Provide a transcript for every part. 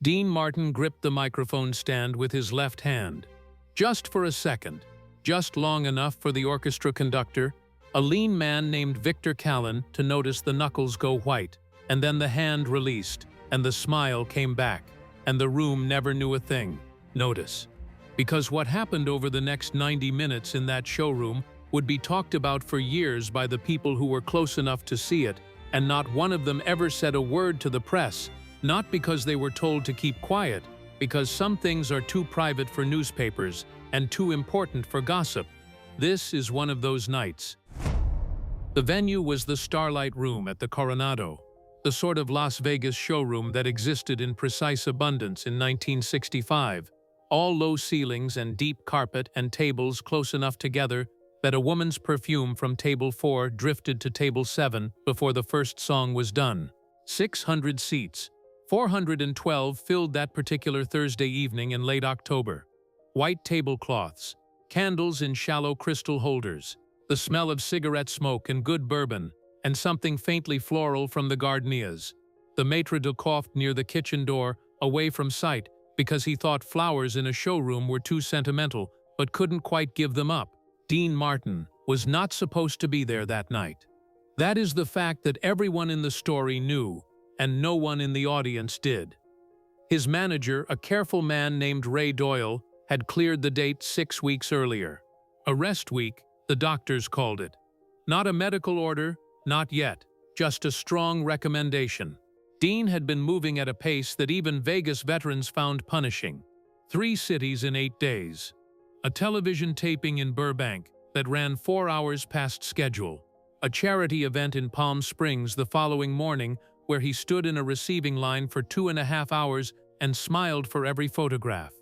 Dean Martin gripped the microphone stand with his left hand. Just for a second, just long enough for the orchestra conductor, a lean man named Victor Callan, to notice the knuckles go white, and then the hand released, and the smile came back, and the room never knew a thing. Notice. Because what happened over the next 90 minutes in that showroom would be talked about for years by the people who were close enough to see it, and not one of them ever said a word to the press, not because they were told to keep quiet, because some things are too private for newspapers and too important for gossip. This is one of those nights. The venue was the Starlight Room at the Coronado, the sort of Las Vegas showroom that existed in precise abundance in 1965, all low ceilings and deep carpet and tables close enough together that a woman's perfume from table 4 drifted to table 7 before the first song was done. 600 seats, 412 filled that particular Thursday evening in late October. White tablecloths, candles in shallow crystal holders, the smell of cigarette smoke and good bourbon, and something faintly floral from the gardenias. The maître de coiffe near the kitchen door, away from sight, because he thought flowers in a showroom were too sentimental, but couldn't quite give them up. Dean Martin was not supposed to be there that night. That is the fact that everyone in the story knew, and no one in the audience did. His manager, a careful man named Ray Doyle, had cleared the date 6 weeks earlier. A rest week, the doctors called it. Not a medical order, not yet, just a strong recommendation. Dean had been moving at a pace that even Vegas veterans found punishing. 3 cities in 8 days. A television taping in Burbank that ran 4 hours past schedule. A charity event in Palm Springs the following morning where he stood in a receiving line for 2.5 hours and smiled for every photograph.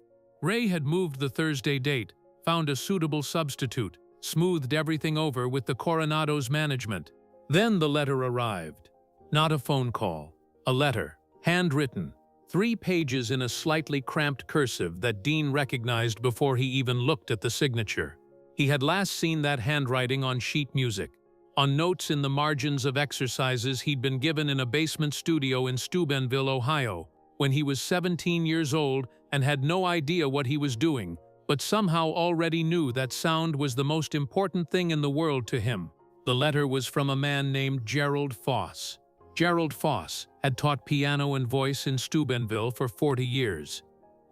Ray had moved the Thursday date, found a suitable substitute, smoothed everything over with the Coronado's management. Then the letter arrived. Not a phone call. A letter, handwritten, 3 pages in a slightly cramped cursive that Dean recognized before he even looked at the signature. He had last seen that handwriting on sheet music, on notes in the margins of exercises he'd been given in a basement studio in Steubenville, Ohio, when he was 17 years old and had no idea what he was doing, but somehow already knew that sound was the most important thing in the world to him. The letter was from a man named Gerald Foss. Gerald Foss had taught piano and voice in Steubenville for 40 years.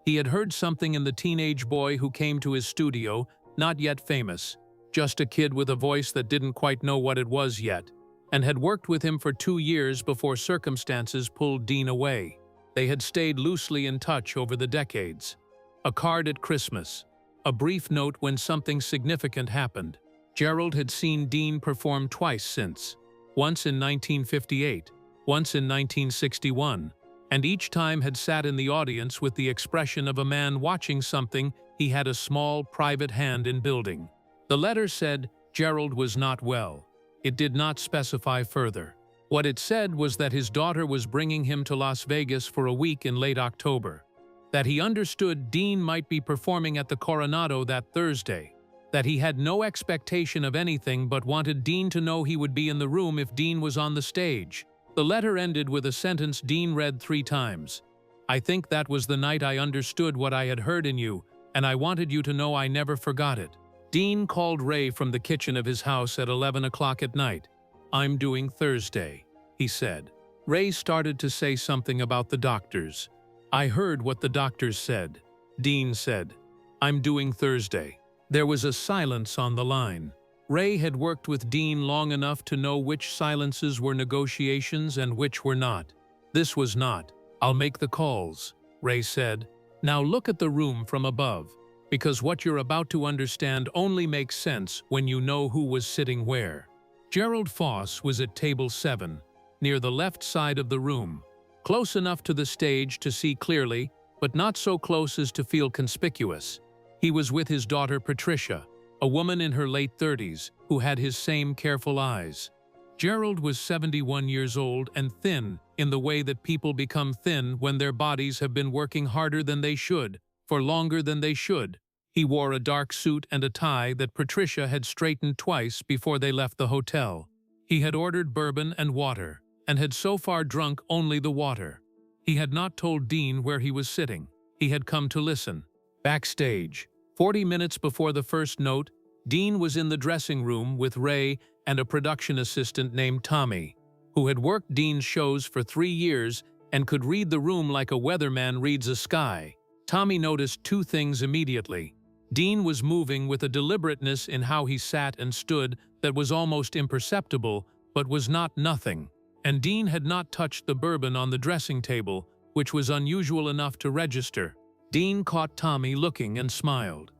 He had heard something in the teenage boy who came to his studio, not yet famous, just a kid with a voice that didn't quite know what it was yet, and had worked with him for 2 years before circumstances pulled Dean away. They had stayed loosely in touch over the decades. A card at Christmas, a brief note when something significant happened. Gerald had seen Dean perform twice since, once in 1958, once in 1961, and each time had sat in the audience with the expression of a man watching something he had a small, private hand in building. The letter said Gerald was not well. It did not specify further. What it said was that his daughter was bringing him to Las Vegas for a week in late October, that he understood Dean might be performing at the Coronado that Thursday, that he had no expectation of anything but wanted Dean to know he would be in the room if Dean was on the stage. The letter ended with a sentence Dean read 3 times. "I think that was the night I understood what I had heard in you, and I wanted you to know I never forgot it." Dean called Ray from the kitchen of his house at 11 o'clock at night. "I'm doing Thursday," he said. Ray started to say something about the doctors. "I heard what the doctors said," Dean said. "I'm doing Thursday." There was a silence on the line. Ray had worked with Dean long enough to know which silences were negotiations and which were not. This was not. "I'll make the calls," Ray said. "Now look at the room from above, because what you're about to understand only makes sense when you know who was sitting where." Gerald Foss was at table 7, near the left side of the room, close enough to the stage to see clearly, but not so close as to feel conspicuous. He was with his daughter Patricia, a woman in her late 30s, who had his same careful eyes. Gerald was 71 years old and thin in the way that people become thin when their bodies have been working harder than they should, for longer than they should. He wore a dark suit and a tie that Patricia had straightened twice before they left the hotel. He had ordered bourbon and water, and had so far drunk only the water. He had not told Dean where he was sitting. He had come to listen. Backstage. 40 minutes before the first note, Dean was in the dressing room with Ray and a production assistant named Tommy, who had worked Dean's shows for 3 years and could read the room like a weatherman reads a sky. Tommy noticed 2 things immediately. Dean was moving with a deliberateness in how he sat and stood that was almost imperceptible, but was not nothing. And Dean had not touched the bourbon on the dressing table, which was unusual enough to register. Dean caught Tommy looking and smiled.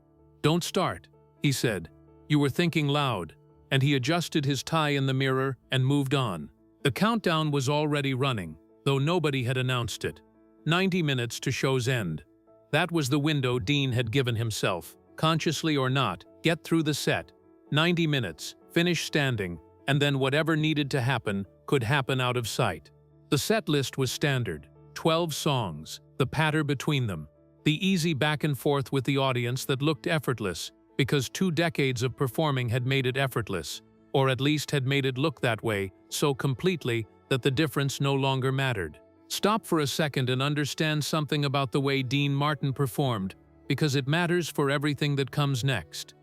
"Don't start," he said. "You were thinking loud." And he adjusted his tie in the mirror and moved on. The countdown was already running, though nobody had announced it. 90 minutes to show's end. That was the window Dean had given himself, consciously or not. Get through the set. 90 minutes, finish standing, and then whatever needed to happen could happen out of sight. The set list was standard. 12 songs, the patter between them. The easy back and forth with the audience that looked effortless, because 2 decades of performing had made it effortless, or at least had made it look that way, so completely that the difference no longer mattered. Stop for a second and understand something about the way Dean Martin performed, because it matters for everything that comes next.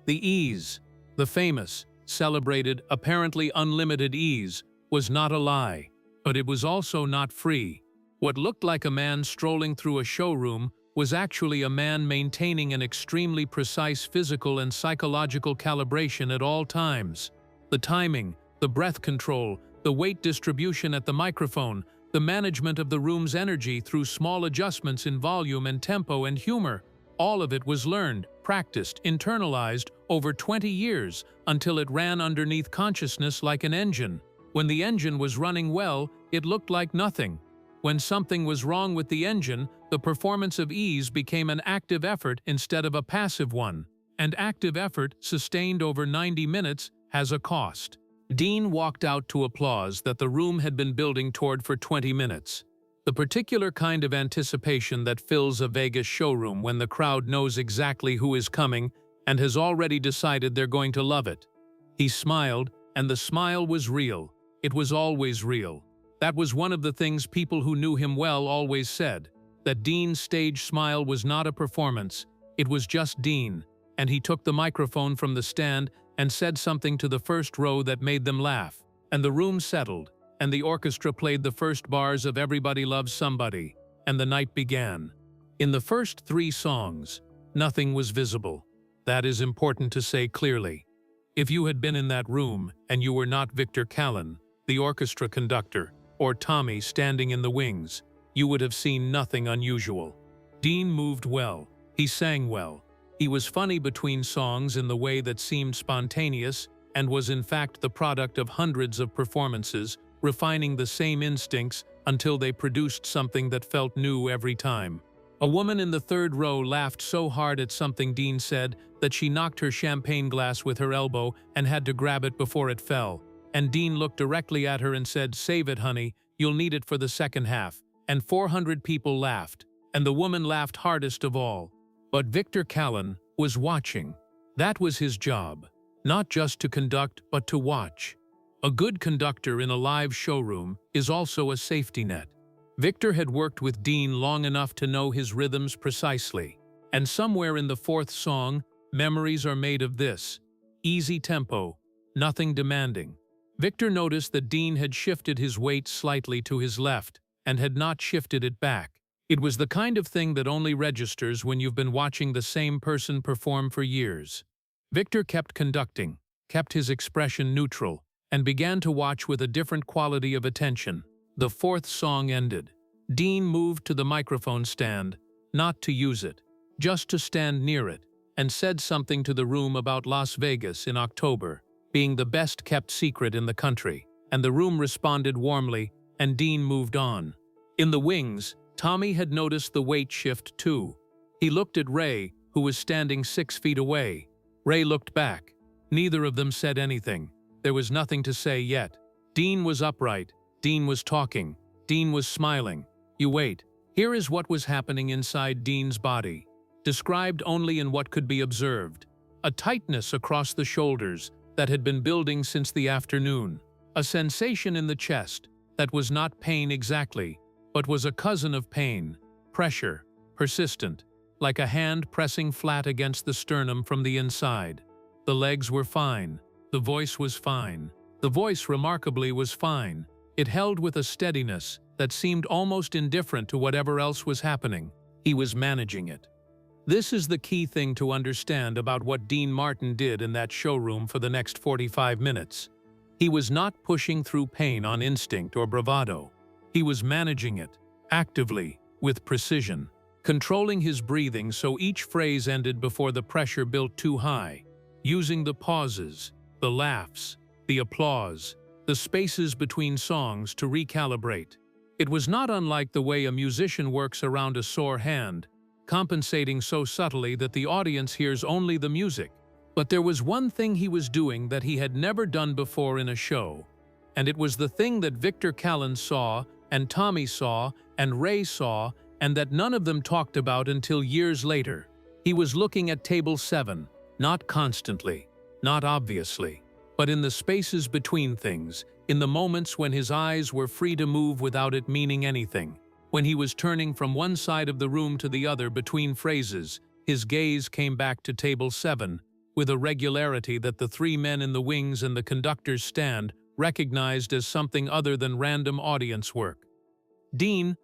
The ease, the famous, celebrated, apparently unlimited ease, was not a lie, but it was also not free. What looked like a man strolling through a showroom was actually a man maintaining an extremely precise physical and psychological calibration at all times. The timing, the breath control, the weight distribution at the microphone, the management of the room's energy through small adjustments in volume and tempo and humor, all of it was learned, practiced, internalized over 20 years until it ran underneath consciousness like an engine. When the engine was running well, it looked like nothing. When something was wrong with the engine, the performance of ease became an active effort instead of a passive one. And active effort, sustained over 90 minutes, has a cost. Dean walked out to applause that the room had been building toward for 20 minutes. The particular kind of anticipation that fills a Vegas showroom when the crowd knows exactly who is coming and has already decided they're going to love it. He smiled, and the smile was real. It was always real. That was one of the things people who knew him well always said, that Dean's stage smile was not a performance, it was just Dean, and he took the microphone from the stand and said something to the first row that made them laugh, and the room settled, and the orchestra played the first bars of Everybody Loves Somebody, and the night began. In the first 3 songs, nothing was visible. That is important to say clearly. If you had been in that room and you were not Victor Callan, the orchestra conductor, or Tommy standing in the wings, you would have seen nothing unusual. Dean moved well. He sang well. He was funny between songs in the way that seemed spontaneous and was in fact the product of hundreds of performances, refining the same instincts until they produced something that felt new every time. A woman in the 3rd row laughed so hard at something Dean said that she knocked her champagne glass with her elbow and had to grab it before it fell. And Dean looked directly at her and said, "Save it, honey, you'll need it for the second half." And 400 people laughed, and the woman laughed hardest of all. But Victor Callan was watching. That was his job, not just to conduct, but to watch. A good conductor in a live showroom is also a safety net. Victor had worked with Dean long enough to know his rhythms precisely, and somewhere in the 4th song, memories are made of this. Easy tempo, nothing demanding. Victor noticed that Dean had shifted his weight slightly to his left and had not shifted it back. It was the kind of thing that only registers when you've been watching the same person perform for years. Victor kept conducting, kept his expression neutral, and began to watch with a different quality of attention. The 4th song ended. Dean moved to the microphone stand, not to use it, just to stand near it, and said something to the room about Las Vegas in October being the best-kept secret in the country, and the room responded warmly, and Dean moved on. In the wings, Tommy had noticed the weight shift too. He looked at Ray, who was standing 6 feet away. Ray looked back. Neither of them said anything. There was nothing to say yet. Dean was upright. Dean was talking. Dean was smiling. You wait. Here is what was happening inside Dean's body, described only in what could be observed. A tightness across the shoulders that had been building since the afternoon. A sensation in the chest that was not pain exactly, but was a cousin of pain, pressure, persistent, like a hand pressing flat against the sternum from the inside. The legs were fine. The voice was fine. The voice, remarkably, was fine. It held with a steadiness that seemed almost indifferent to whatever else was happening. He was managing it. This is the key thing to understand about what Dean Martin did in that showroom for the next 45 minutes. He was not pushing through pain on instinct or bravado. He was managing it, actively, with precision, controlling his breathing so each phrase ended before the pressure built too high, using the pauses, the laughs, the applause, the spaces between songs to recalibrate. It was not unlike the way a musician works around a sore hand, compensating so subtly that the audience hears only the music. But there was one thing he was doing that he had never done before in a show, and it was the thing that Victor Callan saw, and Tommy saw, and Ray saw, and that none of them talked about until years later. He was looking at table 7, not constantly, not obviously, but in the spaces between things, in the moments when his eyes were free to move without it meaning anything. When he was turning from one side of the room to the other between phrases, his gaze came back to table 7, with a regularity that the 3 men in the wings and the conductor's stand recognized as something other than random audience work. Dean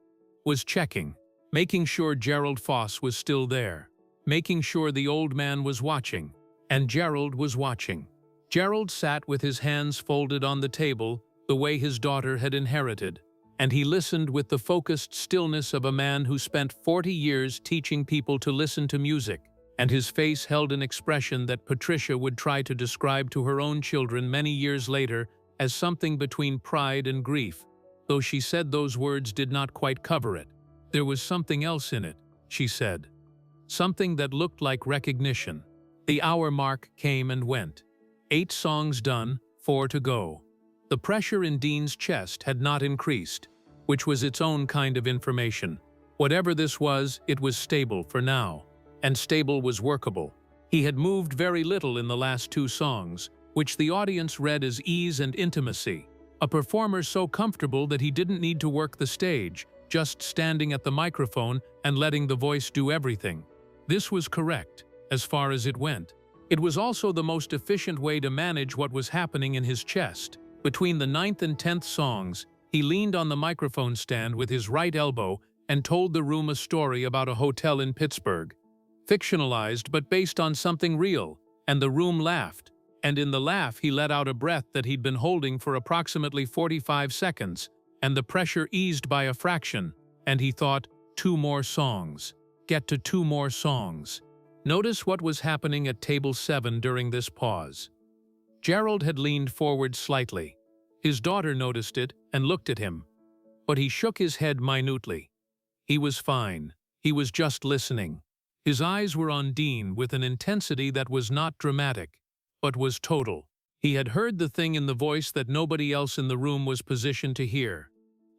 was checking, making sure Gerald Foss was still there, making sure the old man was watching, and Gerald was watching. Gerald sat with his hands folded on the table, the way his daughter had inherited, and he listened with the focused stillness of a man who spent 40 years teaching people to listen to music, and his face held an expression that Patricia would try to describe to her own children many years later as something between pride and grief, though she said those words did not quite cover it. There was something else in it, she said. Something that looked like recognition. The hour mark came and went. 8 songs done, 4 to go. The pressure in Dean's chest had not increased, which was its own kind of information. Whatever this was, it was stable for now, and stable was workable. He had moved very little in the last 2 songs, which the audience read as ease and intimacy. A performer so comfortable that he didn't need to work the stage, just standing at the microphone and letting the voice do everything. This was correct, as far as it went. It was also the most efficient way to manage what was happening in his chest. Between the 9th and 10th songs, he leaned on the microphone stand with his right elbow and told the room a story about a hotel in Pittsburgh. Fictionalized but based on something real, and the room laughed. And in the laugh he let out a breath that he'd been holding for approximately 45 seconds, and the pressure eased by a fraction, and he thought, 2 more songs. Get to 2 more songs. Notice what was happening at table 7 during this pause. Gerald had leaned forward slightly. His daughter noticed it and looked at him, but he shook his head minutely. He was fine. He was just listening. His eyes were on Dean with an intensity that was not dramatic, but was total. He had heard the thing in the voice that nobody else in the room was positioned to hear.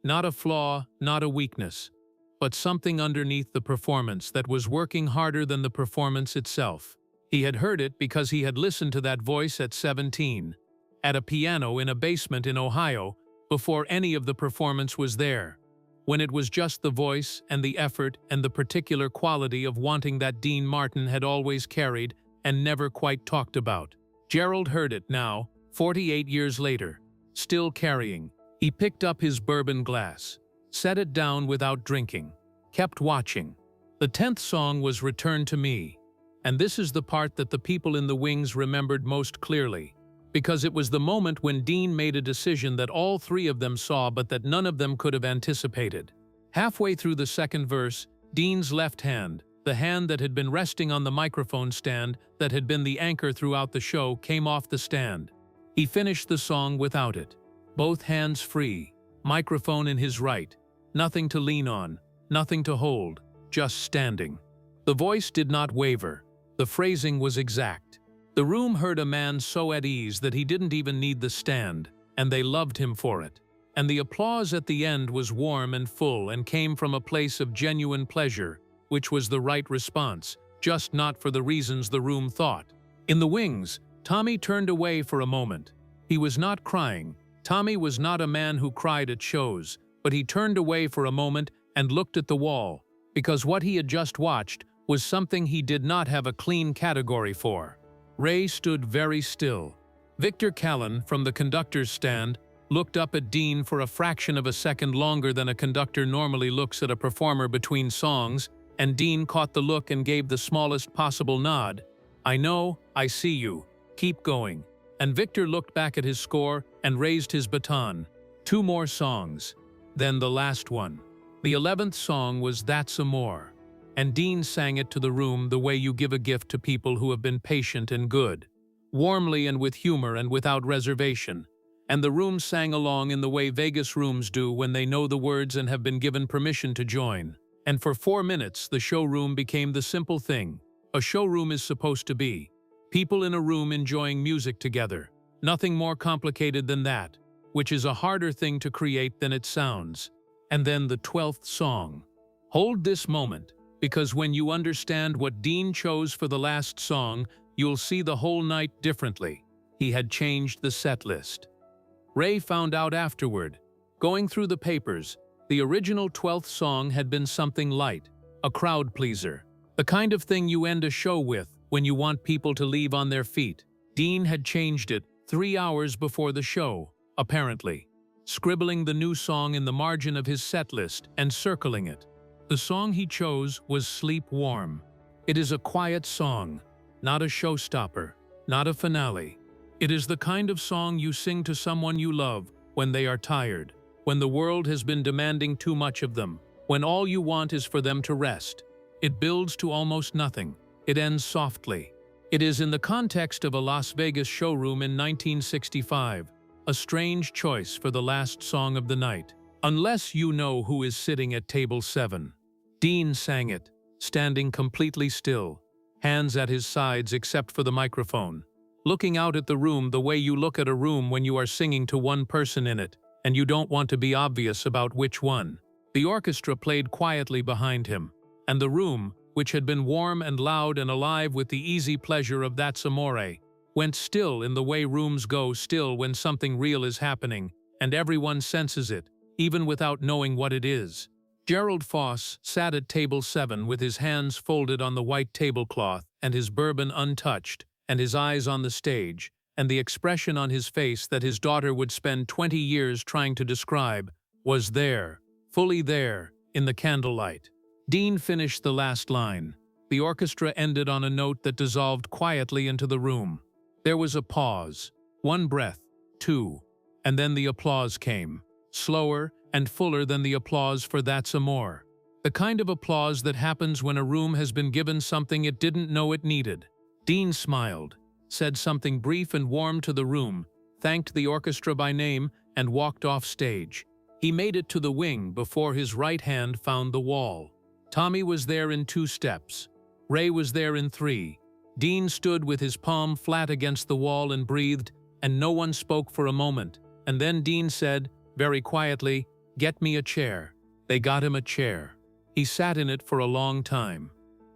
Not a flaw, not a weakness, but something underneath the performance that was working harder than the performance itself. He had heard it because he had listened to that voice at 17, at a piano in a basement in Ohio, before any of the performance was there, when it was just the voice and the effort and the particular quality of wanting that Dean Martin had always carried and never quite talked about. Gerald heard it now, 48 years later, still carrying. He picked up his bourbon glass, set it down without drinking, kept watching. The 10th song was Return to Me, and this is the part that the people in the wings remembered most clearly, because it was the moment when Dean made a decision that all 3 of them saw but that none of them could have anticipated. Halfway through the 2nd verse, Dean's left hand, the hand that had been resting on the microphone stand that had been the anchor throughout the show, came off the stand. He finished the song without it. Both hands free, microphone in his right, nothing to lean on, nothing to hold, just standing. The voice did not waver. The phrasing was exact. The room heard a man so at ease that he didn't even need the stand, and they loved him for it. And the applause at the end was warm and full and came from a place of genuine pleasure, which was the right response, just not for the reasons the room thought. In the wings, Tommy turned away for a moment. He was not crying. Tommy was not a man who cried at shows, but he turned away for a moment and looked at the wall, because what he had just watched was something he did not have a clean category for. Ray stood very still. Victor Callan, from the conductor's stand, looked up at Dean for a fraction of a second longer than a conductor normally looks at a performer between songs, and Dean caught the look and gave the smallest possible nod. "I know, I see you. Keep going." And Victor looked back at his score and raised his baton. 2 more songs. Then the last one. The 11th song was That's Amore, and Dean sang it to the room the way you give a gift to people who have been patient and good, warmly and with humor and without reservation. And the room sang along in the way Vegas rooms do when they know the words and have been given permission to join. And for 4 minutes, the showroom became the simple thing a showroom is supposed to be. People in a room enjoying music together. Nothing more complicated than that, which is a harder thing to create than it sounds. And then the 12th song. Hold this moment, because when you understand what Dean chose for the last song, you'll see the whole night differently. He had changed the set list. Ray found out afterward, going through the papers, the original 12th song had been something light, a crowd pleaser, the kind of thing you end a show with when you want people to leave on their feet. Dean had changed it 3 hours before the show, apparently, scribbling the new song in the margin of his set list and circling it. The song he chose was Sleep Warm. It is a quiet song, not a showstopper, not a finale. It is the kind of song you sing to someone you love when they are tired, when the world has been demanding too much of them, when all you want is for them to rest. It builds to almost nothing. It ends softly. It is in the context of a Las Vegas showroom in 1965, a strange choice for the last song of the night. Unless you know who is sitting at table 7. Dean sang it, standing completely still, hands at his sides except for the microphone, looking out at the room the way you look at a room when you are singing to one person in it, and you don't want to be obvious about which one. The orchestra played quietly behind him, and the room, which had been warm and loud and alive with the easy pleasure of That's Amore, went still in the way rooms go still when something real is happening, and everyone senses it, even without knowing what it is. Gerald Foss sat at table 7 with his hands folded on the white tablecloth and his bourbon untouched, and his eyes on the stage, and the expression on his face that his daughter would spend 20 years trying to describe, was there, fully there, in the candlelight. Dean finished the last line. The orchestra ended on a note that dissolved quietly into the room. There was a pause, 1 breath, 2, and then the applause came, slower and fuller than the applause for That's Amore. The kind of applause that happens when a room has been given something it didn't know it needed. Dean smiled, said something brief and warm to the room, thanked the orchestra by name, and walked off stage. He made it to the wing before his right hand found the wall. Tommy was there in 2 steps. Ray was there in 3. Dean stood with his palm flat against the wall and breathed, and no one spoke for a moment. And then Dean said, very quietly, "Get me a chair." They got him a chair. He sat in it for a long time.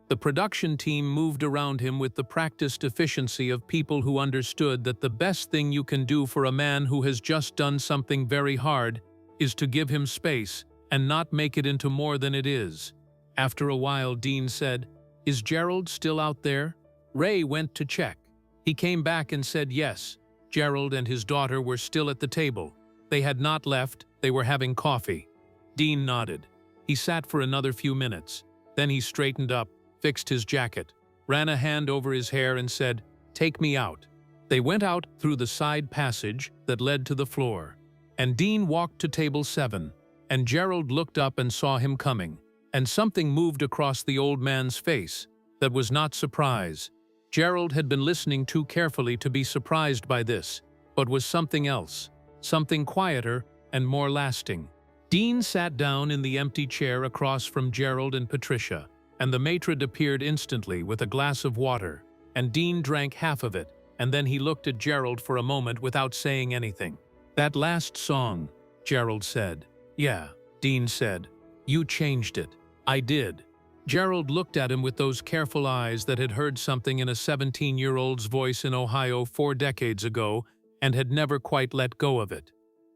The production team moved around him with the practiced efficiency of people who understood that the best thing you can do for a man who has just done something very hard is to give him space and not make it into more than it is. After a while, Dean said, "Is Gerald still out there?" Ray went to check. He came back and said yes. Gerald and his daughter were still at the table. They had not left, they were having coffee. Dean nodded. He sat for another few minutes. Then he straightened up, fixed his jacket, ran a hand over his hair and said, "Take me out." They went out through the side passage that led to the floor. And Dean walked to table 7, and Gerald looked up and saw him coming. And something moved across the old man's face that was not surprise. Gerald had been listening too carefully to be surprised by this, but was something else, something quieter and more lasting. Dean sat down in the empty chair across from Gerald and Patricia, and the maitre appeared instantly with a glass of water, and Dean drank half of it, and then he looked at Gerald for a moment without saying anything. "That last song," Gerald said. "Yeah," Dean said. "You changed it." "I did." Gerald looked at him with those careful eyes that had heard something in a 17-year-old's voice in Ohio 4 decades ago and had never quite let go of it.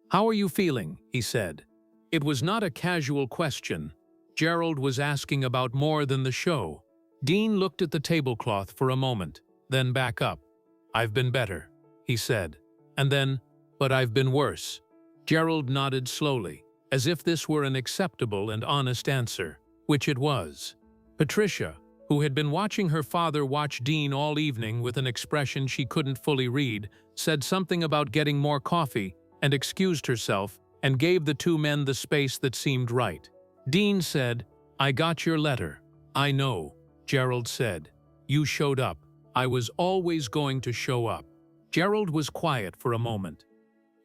"How are you feeling?" he said. It was not a casual question. Gerald was asking about more than the show. Dean looked at the tablecloth for a moment, then back up. "I've been better," he said. And then, "But I've been worse." Gerald nodded slowly, as if this were an acceptable and honest answer, which it was. Patricia, who had been watching her father watch Dean all evening with an expression she couldn't fully read, said something about getting more coffee and excused herself and gave the two men the space that seemed right. Dean said, "I got your letter." "I know," Gerald said. "You showed up. I was always going to show up." Gerald was quiet for a moment.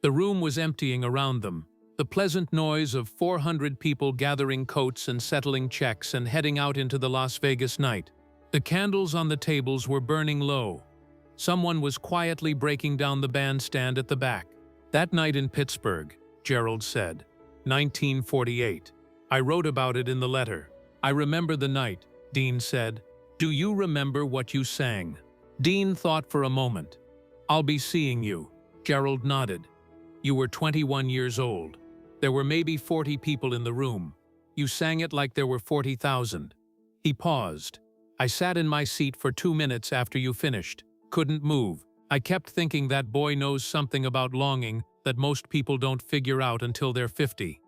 The room was emptying around them, the pleasant noise of 400 people gathering coats and settling checks and heading out into the Las Vegas night. The candles on the tables were burning low. Someone was quietly breaking down the bandstand at the back. "That night in Pittsburgh," Gerald said. 1948. "I wrote about it in the letter." "I remember the night," Dean said. "Do you remember what you sang?" Dean thought for a moment. "I'll be seeing you." Gerald nodded. "You were 21 years old. There were maybe 40 people in the room. You sang it like there were 40,000. He paused. "I sat in my seat for 2 minutes after you finished. Couldn't move. I kept thinking that boy knows something about longing that most people don't figure out until they're 50.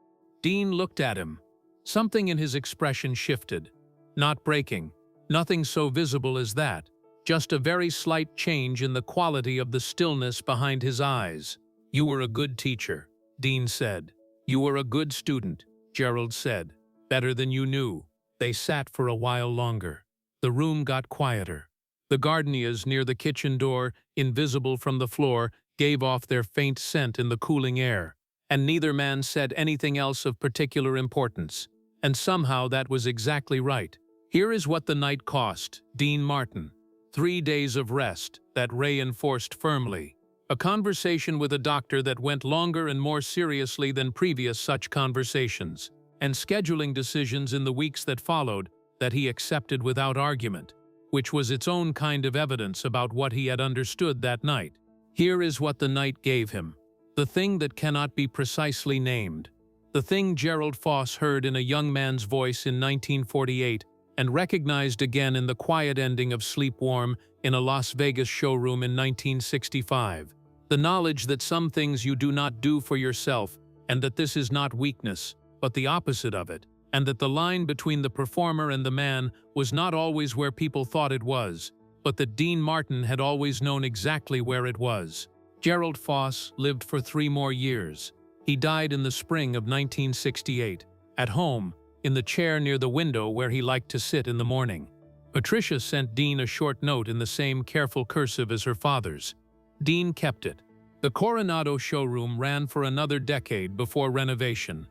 Dean looked at him. Something in his expression shifted. Not breaking. Nothing so visible as that. Just a very slight change in the quality of the stillness behind his eyes. "You were a good teacher," Dean said. "You were a good student," Gerald said. "Better than you knew." They sat for a while longer. The room got quieter. The gardenias near the kitchen door, invisible from the floor, gave off their faint scent in the cooling air, and neither man said anything else of particular importance. And somehow that was exactly right. Here is what the night cost, Dean Martin. 3 days of rest, that Ray enforced firmly. A conversation with a doctor that went longer and more seriously than previous such conversations, and scheduling decisions in the weeks that followed that he accepted without argument, which was its own kind of evidence about what he had understood that night. Here is what the night gave him. The thing that cannot be precisely named. The thing Gerald Foss heard in a young man's voice in 1948 and recognized again in the quiet ending of Sleep Warm in a Las Vegas showroom in 1965. The knowledge that some things you do not do for yourself, and that this is not weakness, but the opposite of it, and that the line between the performer and the man was not always where people thought it was, but that Dean Martin had always known exactly where it was. Gerald Foss lived for 3 more years. He died in the spring of 1968, at home, in the chair near the window where he liked to sit in the morning. Patricia sent Dean a short note in the same careful cursive as her father's. Dean kept it. The Coronado showroom ran for another decade before renovation.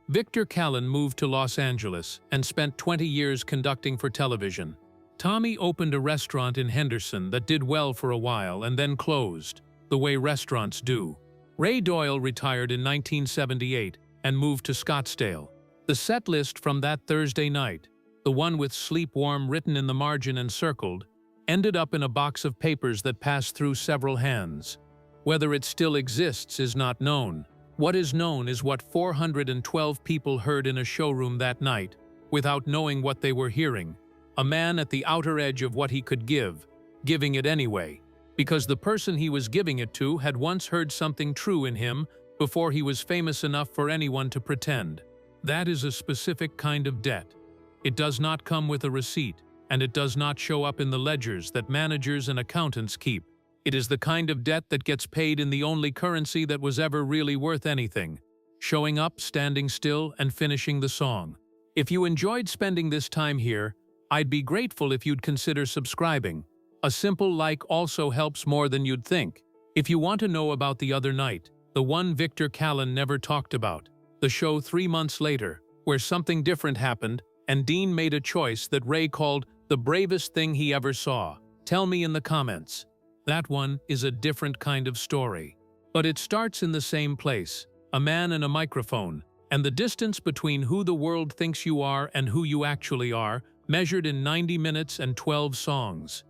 Victor Callan moved to Los Angeles and spent 20 years conducting for television. Tommy opened a restaurant in Henderson that did well for a while and then closed, the way restaurants do. Ray Doyle retired in 1978 and moved to Scottsdale. The set list from that Thursday night, the one with Sleep Warm written in the margin and circled, ended up in a box of papers that passed through several hands. Whether it still exists is not known. What is known is what 412 people heard in a showroom that night, without knowing what they were hearing. A man at the outer edge of what he could give, giving it anyway, because the person he was giving it to had once heard something true in him before he was famous enough for anyone to pretend. That is a specific kind of debt. It does not come with a receipt, and it does not show up in the ledgers that managers and accountants keep. It is the kind of debt that gets paid in the only currency that was ever really worth anything: showing up, standing still, and finishing the song. If you enjoyed spending this time here, I'd be grateful if you'd consider subscribing. A simple like also helps more than you'd think. If you want to know about the other night, the one Victor Callan never talked about, the show 3 months later, where something different happened, and Dean made a choice that Ray called the bravest thing he ever saw, tell me in the comments. That one is a different kind of story. But it starts in the same place, a man and a microphone, and the distance between who the world thinks you are and who you actually are, measured in 90 minutes and 12 songs.